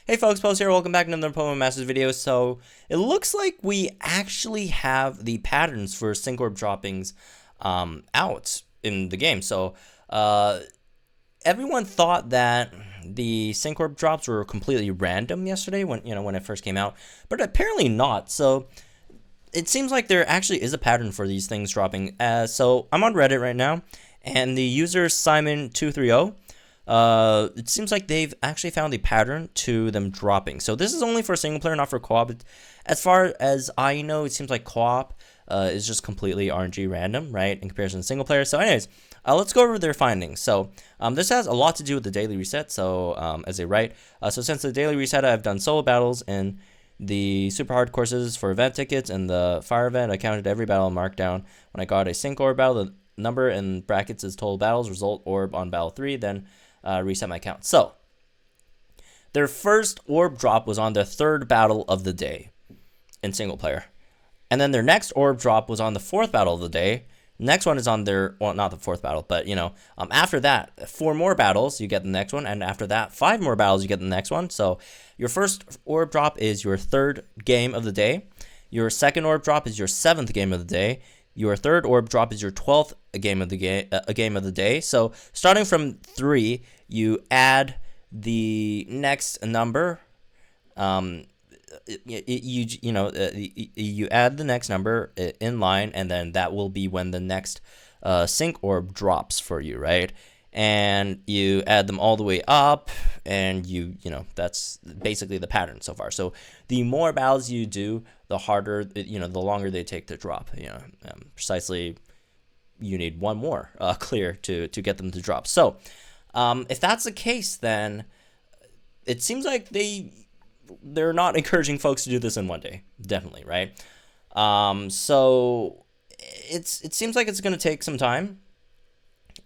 Hey folks, Post here, welcome back to another Pokemon Masters video. So, it looks like we actually have the patterns for Sync Orb droppings out in the game. So, everyone thought that the Sync Orb drops were completely random yesterday when it first came out, but apparently not. So, it seems like there actually is a pattern for these things dropping. So, I'm on Reddit right now, and the user Simon230 it seems like they've actually found a pattern to them dropping. So this is only for single player, not for co-op. As far as I know, it seems like co-op is just completely RNG random, right, in comparison to single player. So anyways, let's go over their findings. So this has a lot to do with the daily reset. So as they write, so since the daily reset, I've done solo battles in the super hard courses for event tickets and the fire event. I counted every battle and marked down when I got a sync orb battle. The number in brackets is total battles, result orb on battle 3, then reset my count. So, their first orb drop was on the third battle of the day in single player. And then their next orb drop was on the fourth battle of the day. Next one is on their, well, not the fourth battle, but, after that, 4 more battles, you get the next one. And after that, 5 more battles, you get the next one. So, your first orb drop is your third game of the day. Your second orb drop is your 7th game of the day. Your third orb drop is your 12th game of the day. So starting from 3, you add the next number. You add the next number in line, and then that will be when the next sync orb drops for you, right? And you add them all the way up, and that's basically the pattern so far. So the more battles you do, the harder, the longer they take to drop. Precisely, you need one more clear to get them to drop. So if that's the case, then it seems like they're not encouraging folks to do this in one day. Definitely, right? So it seems like it's going to take some time.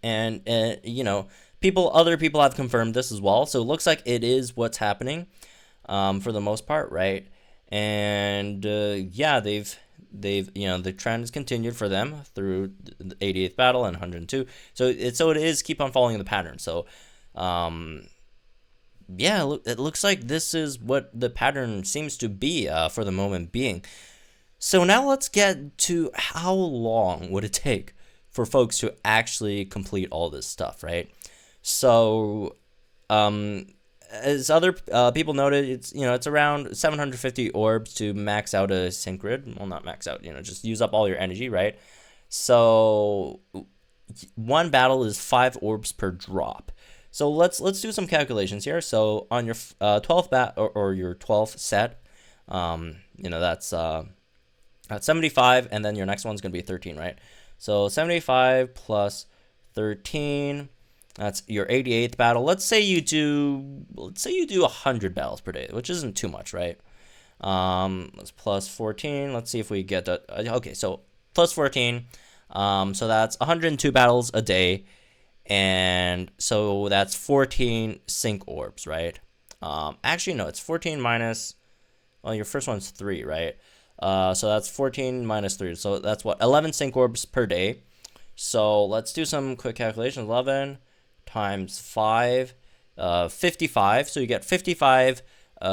And other people have confirmed this as well. So it looks like it is what's happening, for the most part, right? And the trend has continued for them through the 88th battle and 102. So it is keep on following the pattern. So, it looks like this is what the pattern seems to be for the moment being. So now let's get to how long would it take for folks to actually complete all this stuff, right? So, as other people noted, it's around 750 orbs to max out a sync grid. Well, not max out, just use up all your energy, right? So, one battle is 5 orbs per drop. So let's do some calculations here. So on your 12th or your 12th set, that's 75, and then your next one's gonna be 13, right? So 75 plus 13, that's your 88th battle. Let's say you do 100 battles per day, which isn't too much, right? Let's plus 14. Let's see if we get that. Okay, so plus 14. So that's 102 battles a day, and so that's 14 sync orbs, right? Actually, no, it's 14 minus. Well, your first one's 3, right? So that's 14 minus 3. So that's what? 11 sync orbs per day. So let's do some quick calculations. 11 times 5, 55. So you get 55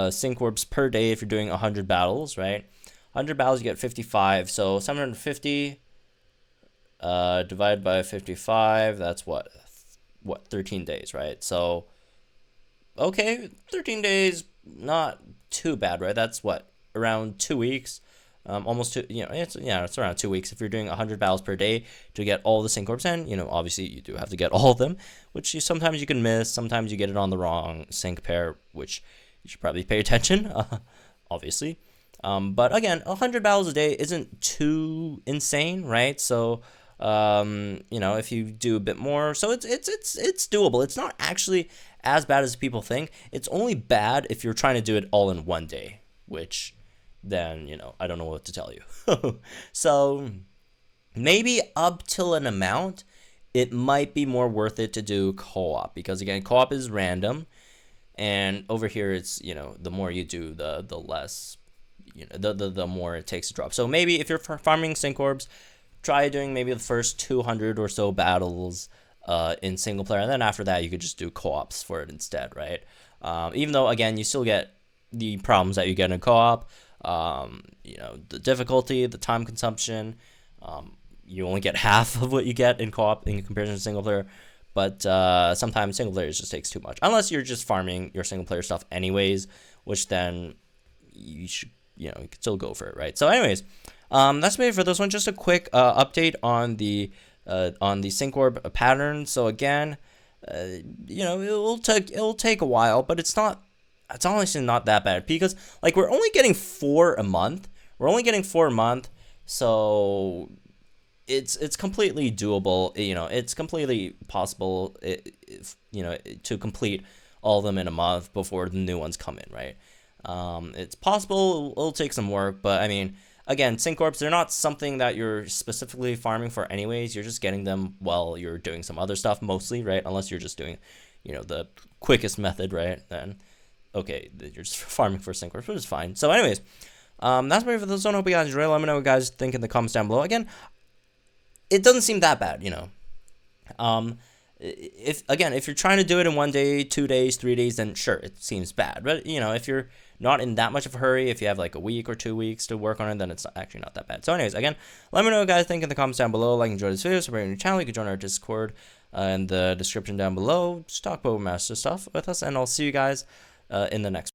sync orbs per day if you're doing 100 battles, right? 100 battles, you get 55. So 750 divided by 55, that's what? 13 days, right? So, okay, 13 days, not too bad, right? That's what? Around 2 weeks. Almost two, it's around 2 weeks if you're doing 100 battles per day to get all the sync orbs in. Obviously you do have to get all of them, which sometimes you can miss. Sometimes you get it on the wrong sync pair, which you should probably pay attention, obviously. But again, 100 battles a day isn't too insane, right? So, if you do a bit more, so it's doable. It's not actually as bad as people think. It's only bad if you're trying to do it all in one day, which then, I don't know what to tell you. So maybe up till an amount, it might be more worth it to do co-op, because again, co-op is random, and over here it's, the more you do, the less, the more it takes to drop. So maybe if you're farming sync orbs, try doing maybe the first 200 or so battles in single player, and then after that you could just do co-ops for it instead, right? Even though, again, you still get the problems that you get in co-op, the difficulty, the time consumption. You only get half of what you get in co-op in comparison to single player. But sometimes single player just takes too much. Unless you're just farming your single player stuff anyways, which then you should, you could still go for it, right? So anyways, that's maybe for this one. Just a quick update on the sync orb pattern. So again, it'll take a while, but it's honestly not that bad, because like we're only getting 4 a month. So it's completely doable. It's completely possible, to complete all of them in a month before the new ones come in, right? It's possible. It'll take some work, but I mean, again, sync orbs, they're not something that you're specifically farming for anyways. You're just getting them while you're doing some other stuff mostly, right? Unless you're just doing, the quickest method, right? Then, okay, you're just farming for sync orbs, which is fine. So anyways, that's it for this one. Hope you guys enjoy. Let me know what you guys think in the comments down below. Again, it doesn't seem that bad, if you're trying to do it in 1 day, 2 days, 3 days, then sure, it seems bad. But if you're not in that much of a hurry, if you have like a week or 2 weeks to work on it, then it's actually not that bad. So anyways, again, let me know what you guys think in the comments down below. Like and enjoy this video, subscribe to the channel. You can join our Discord in the description down below. Just talk about Master stuff with us, and I'll see you guys in the next